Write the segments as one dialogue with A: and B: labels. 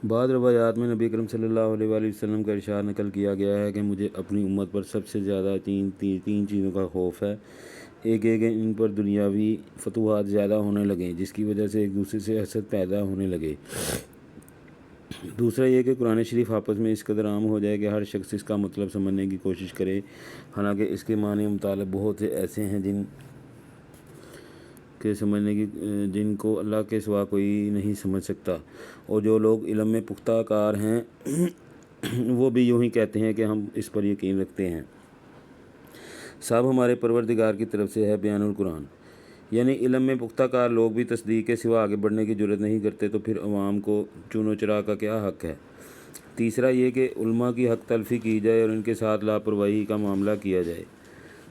A: بعض روایات میں نبی اکرم صلی اللہ علیہ وآلہ وسلم کا ارشاد نقل کیا گیا ہے کہ مجھے اپنی امت پر سب سے زیادہ تین چیزوں کا خوف ہے۔ ایک ہے کہ ان پر دنیاوی فتوحات زیادہ ہونے لگیں جس کی وجہ سے ایک دوسرے سے حسد پیدا ہونے لگے۔ دوسرا یہ کہ قرآن شریف آپس میں اس قدر عام ہو جائے کہ ہر شخص اس کا مطلب سمجھنے کی کوشش کرے، حالانکہ اس کے معنی مطالب بہت سے ایسے ہیں جن کو اللہ کے سوا کوئی نہیں سمجھ سکتا، اور جو لوگ علم میں پختہ کار ہیں وہ بھی یوں ہی کہتے ہیں کہ ہم اس پر یقین رکھتے ہیں۔ سب ہمارے پروردگار کی طرف سے ہے بیان القرآن، یعنی علم میں پختہ کار لوگ بھی تصدیق کے سوا آگے بڑھنے کی جرات نہیں کرتے، تو پھر عوام کو چون و چرا کا کیا حق ہے؟ تیسرا یہ کہ علماء کی حق تلفی کی جائے اور ان کے ساتھ لاپرواہی کا معاملہ کیا جائے۔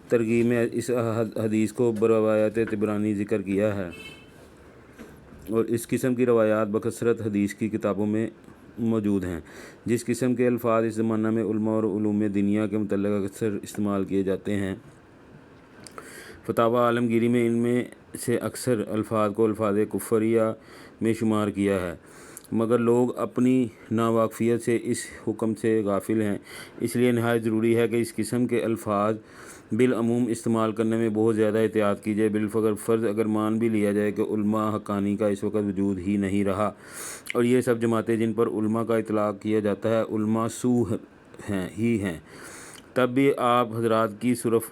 A: ترغیب میں اس حدیث کو بروایت طبرانی ذکر کیا ہے، اور اس قسم کی روایات بکثرت حدیث کی کتابوں میں موجود ہیں۔ جس قسم کے الفاظ اس زمانہ میں علماء اور علوم دینیا کے متعلق اکثر استعمال کیے جاتے ہیں، فتاوی عالمگیری میں ان میں سے اکثر الفاظ کو الفاظ کفریہ میں شمار کیا ہے، مگر لوگ اپنی ناواقفیت سے اس حکم سے غافل ہیں۔ اس لیے نہایت ضروری ہے کہ اس قسم کے الفاظ بالعموم استعمال کرنے میں بہت زیادہ احتیاط کی جائے۔ بالفرض اگر مان بھی لیا جائے کہ علماء حقانی کا اس وقت وجود ہی نہیں رہا اور یہ سب جماعتیں جن پر علماء کا اطلاق کیا جاتا ہے علماء سو ہیں، تب بھی آپ حضرات کی صرف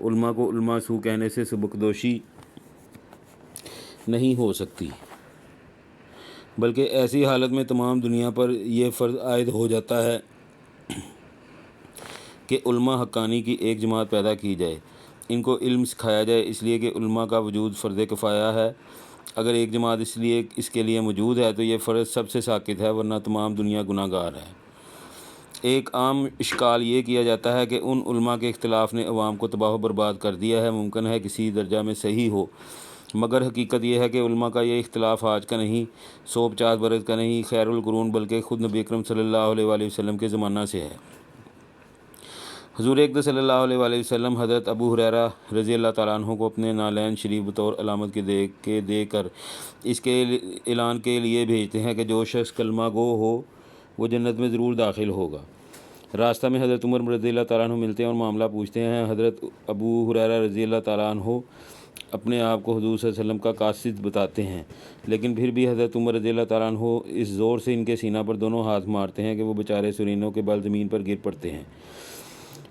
A: علماء کو علماء سو کہنے سے سبکدوشی نہیں ہو سکتی، بلکہ ایسی حالت میں تمام دنیا پر یہ فرض عائد ہو جاتا ہے کہ علماء حقانی کی ایک جماعت پیدا کی جائے، ان کو علم سکھایا جائے، اس لیے کہ علماء کا وجود فرض کفایہ ہے۔ اگر ایک جماعت اس کے لیے موجود ہے تو یہ فرض سب سے ساقط ہے، ورنہ تمام دنیا گناہ گار ہے۔ ایک عام اشکال یہ کیا جاتا ہے کہ ان علماء کے اختلاف نے عوام کو تباہ و برباد کر دیا ہے۔ ممکن ہے کسی درجہ میں صحیح ہو، مگر حقیقت یہ ہے کہ علماء کا یہ اختلاف آج کا نہیں، 150 برس کا نہیں، خیر القرون بلکہ خود نبی اکرم صلی اللہ علیہ وآلہ وسلم کے زمانہ سے ہے۔ حضور اقدس صلی اللہ علیہ وآلہ وسلم حضرت ابو ہریرہ رضی اللہ تعالیٰ عنہ کو اپنے نعلین شریف بطور علامت کے دے کر اس کے اعلان کے لیے بھیجتے ہیں کہ جو شخص کلمہ گو ہو وہ جنت میں ضرور داخل ہوگا۔ راستہ میں حضرت عمر رضی اللہ تعالیٰ عنہ ملتے ہیں اور معاملہ پوچھتے ہیں۔ حضرت ابو ہریرہ رضی اللہ تعالیٰ عنہ اپنے آپ کو حضور صلی اللہ علیہ وسلم کا قاصد بتاتے ہیں، لیکن پھر بھی حضرت عمر رضی اللہ تعالیٰ عنہ اس زور سے ان کے سینہ پر دونوں ہاتھ مارتے ہیں کہ وہ بیچارے سرینوں کے بل زمین پر گر پڑتے ہیں،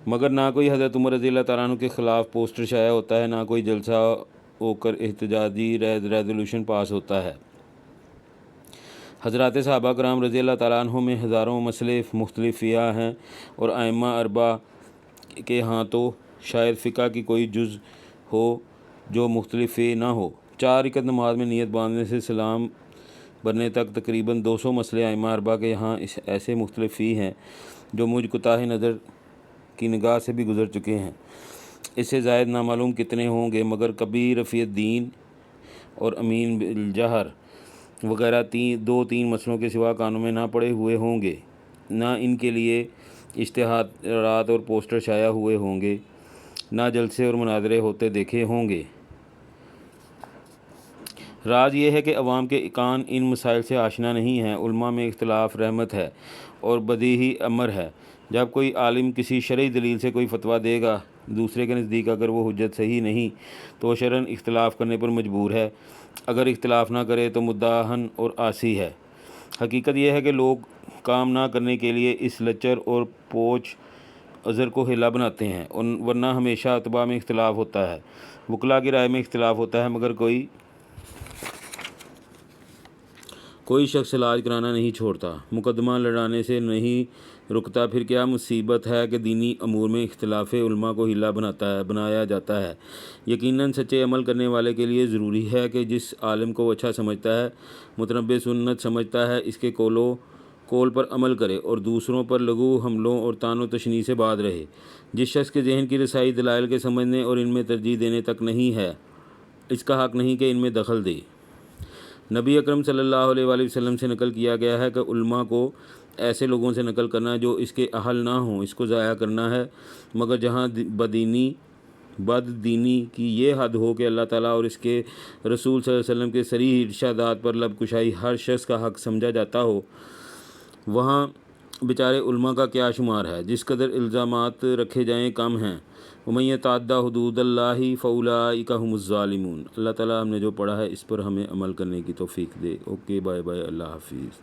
A: مگر نہ کوئی حضرت عمر رضی اللہ تعالیٰ عنہ کے خلاف پوسٹر شائع ہوتا ہے، نہ کوئی جلسہ ہو کر احتجاجی ریزولوشن پاس ہوتا ہے۔ حضرات صحابہ کرام رضی اللہ تعالیٰ عنہ میں ہزاروں مسئلے مختلف فیہا ہیں، اور ائمہ اربعہ کے ہاں تو شاید فقہ کی کوئی جز ہو جو مختلف فی نہ ہو۔ 4 رکعت نماز میں نیت باندھنے سے سلام برنے تک تقریباً 200 مسئلے ائمہ اربعہ کے یہاں ایسے مختلف فی ہیں جو مجھ کوتاہ نظر کی نگاہ سے بھی گزر چکے ہیں۔ اس سے زائد نامعلوم کتنے ہوں گے، مگر کبیر رفیع الدین اور امین بالجہر وغیرہ 2-3 مسئلوں کے سوا کانوں میں نہ پڑے ہوئے ہوں گے، نہ ان کے لیے اشتہارات اور پوسٹر شائع ہوئے ہوں گے، نہ جلسے اور مناظرے ہوتے دیکھے ہوں گے۔ راز یہ ہے کہ عوام کے کان ان مسائل سے آشنا نہیں ہیں۔ علماء میں اختلاف رحمت ہے اور بدیہی امر ہے۔ جب کوئی عالم کسی شرعی دلیل سے کوئی فتویٰ دے گا، دوسرے کے نزدیک اگر وہ حجت صحیح نہیں تو وہ شرعاً اختلاف کرنے پر مجبور ہے، اگر اختلاف نہ کرے تو مداہن اور عاصی ہے۔ حقیقت یہ ہے کہ لوگ کام نہ کرنے کے لیے اس لچر اور پوچ عذر کو حیلہ بناتے ہیں، ورنہ ہمیشہ اتباع میں اختلاف ہوتا ہے، وکلاء کی رائے میں اختلاف ہوتا ہے، مگر کوئی شخص علاج کرانا نہیں چھوڑتا، مقدمہ لڑانے سے نہیں رکتا۔ پھر کیا مصیبت ہے کہ دینی امور میں اختلاف علماء کو حیلہ بنایا جاتا ہے؟ یقیناً سچے عمل کرنے والے کے لیے ضروری ہے کہ جس عالم کو وہ اچھا سمجھتا ہے، متنبع سنت سمجھتا ہے، اس کے قول پر عمل کرے اور دوسروں پر لغو حملوں اور طعن و تشنیع سے باز رہے۔ جس شخص کے ذہن کی رسائی دلائل کے سمجھنے اور ان میں ترجیح دینے تک نہیں ہے، اس کا حق نہیں کہ ان میں دخل دے۔ نبی اکرم صلی اللہ علیہ وآلہ وسلم سے نقل کیا گیا ہے کہ علماء کو ایسے لوگوں سے نقل کرنا جو اس کے اہل نہ ہوں، اس کو ضائع کرنا ہے، مگر جہاں بد دینی کی یہ حد ہو کہ اللہ تعالیٰ اور اس کے رسول صلی اللہ علیہ وسلم کے صریح ارشادات پر لب کشائی ہر شخص کا حق سمجھا جاتا ہو، وہاں بیچارے علماء کا کیا شمار ہے، جس قدر الزامات رکھے جائیں کم ہیں۔ وَمَن يَتَعَدَّ حُدُودَ اللّٰہِ فَأُولَٰئِکَ هُمُ الظَّالِمُونَ۔ اللہ تعالیٰ ہم نے جو پڑھا ہے اس پر ہمیں عمل کرنے کی توفیق دے۔ اوکے، بائے بائے، اللہ حافظ۔